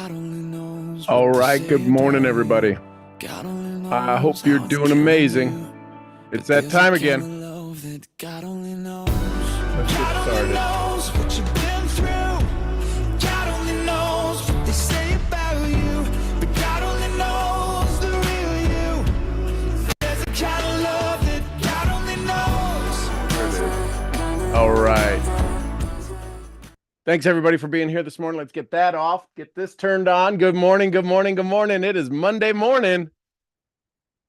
All right, good morning, everybody. I hope you're doing amazing. It's that time again. Let's get started. All right. Thanks, everybody, for being here this morning. Let's get that off. Get this turned on. Good morning, good morning, good morning. It is Monday morning.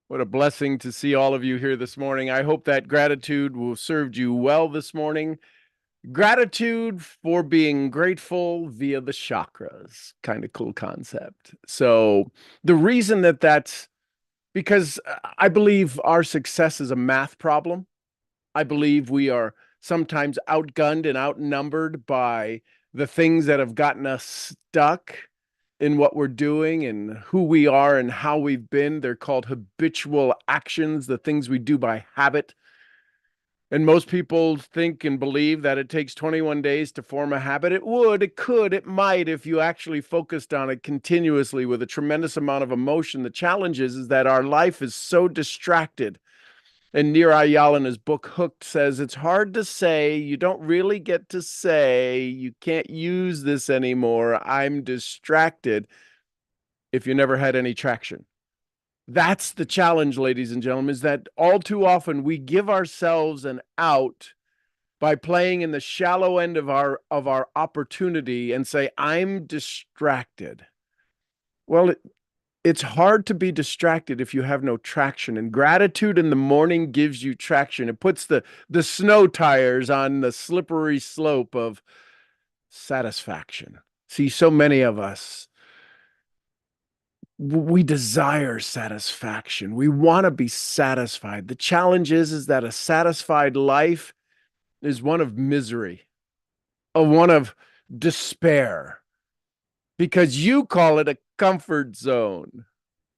What a blessing to see all of you here this morning. I hope that gratitude will serve you well this morning. Gratitude for being grateful via the chakras. Kind of cool concept. So the reason that's because I believe our success is a math problem. I believe we are sometimes outgunned and outnumbered by the things that have gotten us stuck in what we're doing and who we are and how we've been. They're called habitual actions, the things we do by habit. And most people think and believe that it takes 21 days to form a habit. It would, it could, it might if you actually focused on it continuously with a tremendous amount of emotion. The challenge is that our life is so distracted. And Nir Ayal in his book Hooked says, it's hard to say, you don't really get to say, you can't use this anymore, I'm distracted, if you never had any traction. That's the challenge, ladies and gentlemen, is that all too often we give ourselves an out by playing in the shallow end of our opportunity and say, I'm distracted. Well, it's hard to be distracted if you have no traction, and gratitude in the morning gives you traction. It puts the snow tires on the slippery slope of satisfaction. See, so many of us, we desire satisfaction. We want to be satisfied. The challenge is that a satisfied life is one of misery, one of despair, because you call it a comfort zone.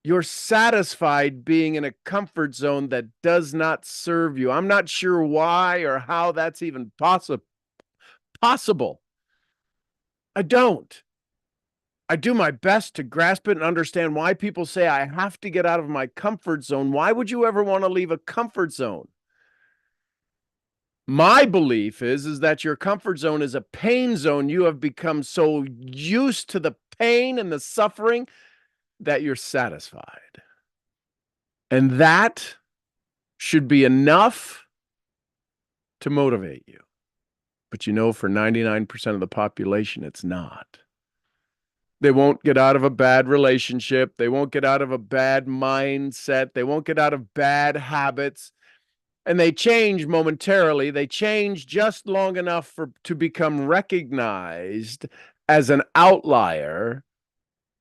You're satisfied being in a comfort zone that does not serve you. I'm not sure why or how that's even possible. I don't. I do my best to grasp it and understand why people say I have to get out of my comfort zone. Why would you ever want to leave a comfort zone? My belief is that your comfort zone is a pain zone. You have become so used to the pain and the suffering that you're satisfied. And that should be enough to motivate you. But you know, for 99% of the population, it's not. They won't get out of a bad relationship. They won't get out of a bad mindset. They won't get out of bad habits. And they change momentarily. They change just long enough to become recognized as an outlier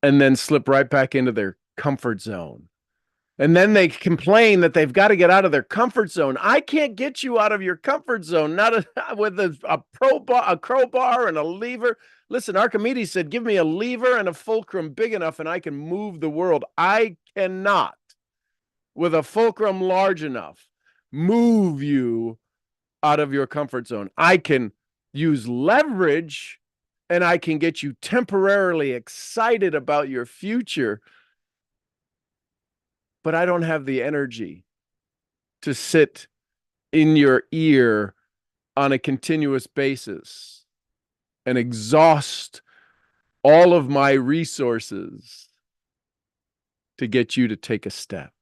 and then slip right back into their comfort zone. And then they complain that they've got to get out of their comfort zone. I can't get you out of your comfort zone, not with a crowbar and a lever. Listen, Archimedes said, give me a lever and a fulcrum big enough and I can move the world. I cannot, with a fulcrum large enough, move you out of your comfort zone. I can use leverage and I can get you temporarily excited about your future, but I don't have the energy to sit in your ear on a continuous basis and exhaust all of my resources to get you to take a step.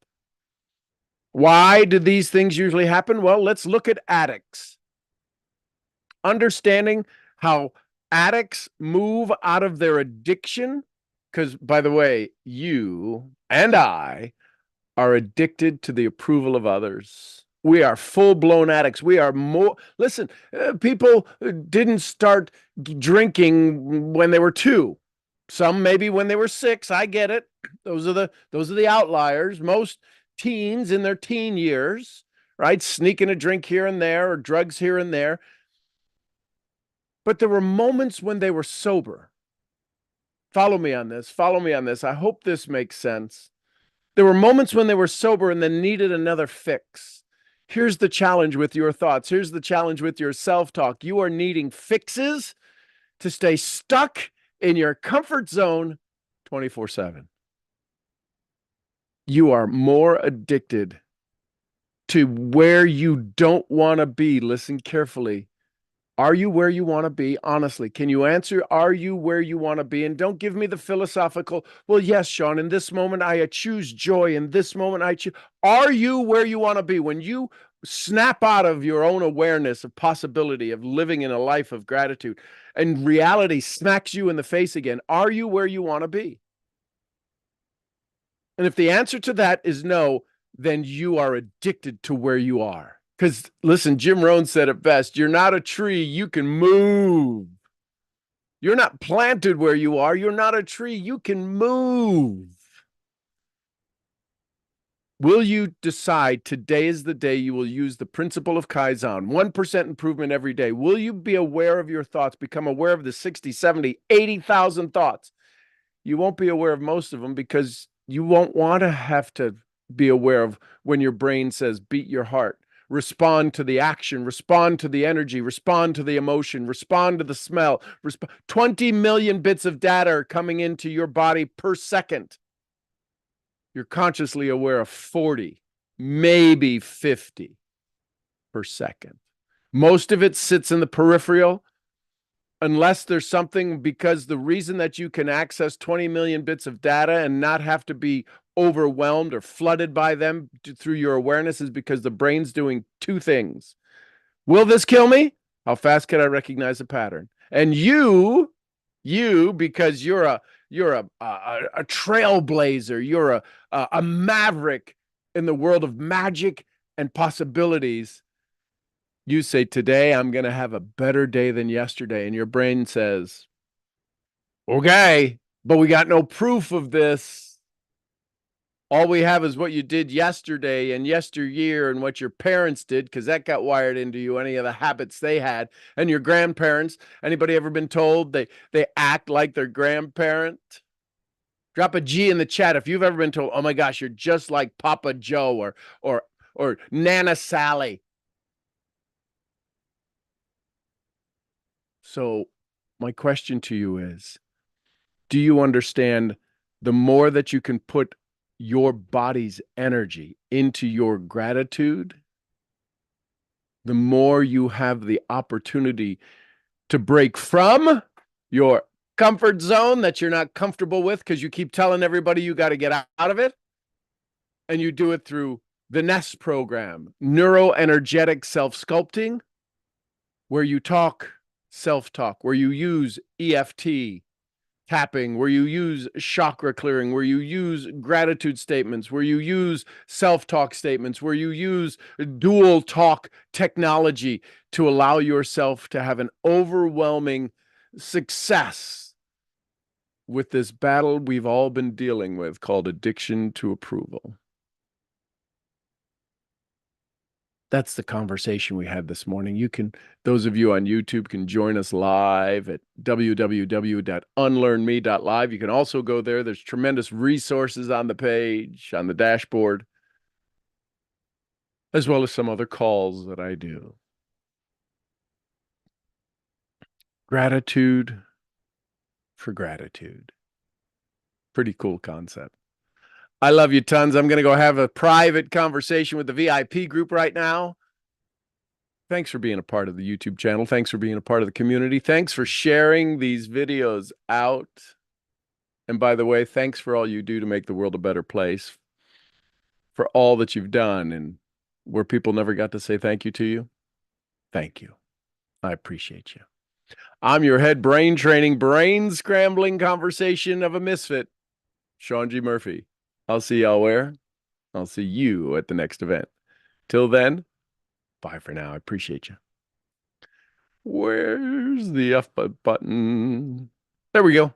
Why do these things usually happen? Well, let's look at addicts. Understanding how addicts move out of their addiction, because, by the way, you and I are addicted to the approval of others. We are full-blown addicts. We are more, listen, people didn't start drinking when they were 2. Some maybe when they were 6. I get it. Those are the outliers. Most teens in their teen years, right? Sneaking a drink here and there or drugs here and there. But there were moments when they were sober. Follow me on this. Follow me on this. I hope this makes sense. There were moments when they were sober and then needed another fix. Here's the challenge with your thoughts. Here's the challenge with your self-talk. You are needing fixes to stay stuck in your comfort zone 24/7. You are more addicted to where you don't want to be. Listen carefully. Are you where you want to be? Honestly, can you answer, are you where you want to be? And don't give me the philosophical, well, yes, Sean, in this moment, I choose joy. In this moment, I choose. Are you where you want to be? When you snap out of your own awareness of possibility of living in a life of gratitude and reality smacks you in the face again, are you where you want to be? And if the answer to that is no, then you are addicted to where you are. Because listen, Jim Rohn said it best. You're not a tree. You can move. You're not planted where you are. You're not a tree. You can move. Will you decide today is the day you will use the principle of Kaizen, 1% improvement every day? Will you be aware of your thoughts, become aware of the 60, 70, 80,000 thoughts? You won't be aware of most of them because you won't want to have to be aware of when your brain says, beat your heart, respond to the action, respond to the energy, respond to the emotion, respond to the smell. 20 million bits of data are coming into your body per second. You're consciously aware of 40, maybe 50 per second. Most of it sits in the peripheral, unless there's something, because the reason that you can access 20 million bits of data and not have to be overwhelmed or flooded by them through your awareness is because the brain's doing two things. Will this kill me? How fast can I recognize a pattern? And you, because you're a trailblazer, you're a maverick in the world of magic and possibilities. You say, today I'm going to have a better day than yesterday. And your brain says, okay, but we got no proof of this. All we have is what you did yesterday and yesteryear and what your parents did, because that got wired into you, any of the habits they had. And your grandparents, anybody ever been told they act like their grandparent? Drop a G in the chat if you've ever been told, oh my gosh, you're just like Papa Joe or Nana Sally. So my question to you is, do you understand the more that you can put your body's energy into your gratitude, the more you have the opportunity to break from your comfort zone that you're not comfortable with because you keep telling everybody you got to get out of it. And you do it through the Nest program, neuroenergetic self-sculpting, where you talk self-talk, where you use EFT tapping, where you use chakra clearing, where you use gratitude statements, where you use self-talk statements, where you use dual talk technology to allow yourself to have an overwhelming success with this battle we've all been dealing with called addiction to approval. That's the conversation we had this morning. You can, those of you on YouTube can join us live at www.unlearnme.live. You can also go there. There's tremendous resources on the page, on the dashboard, as well as some other calls that I do. Gratitude for gratitude. Pretty cool concept. I love you tons. I'm going to go have a private conversation with the VIP group right now. Thanks for being a part of the YouTube channel. Thanks for being a part of the community. Thanks for sharing these videos out. And by the way, thanks for all you do to make the world a better place, for all that you've done and where people never got to say thank you to you. Thank you. I appreciate you. I'm your head brain training, brain scrambling conversation of a misfit, Sean G. Murphy. I'll see y'all where? I'll see you at the next event. Till then, bye for now. I appreciate you. Where's the F button? There we go.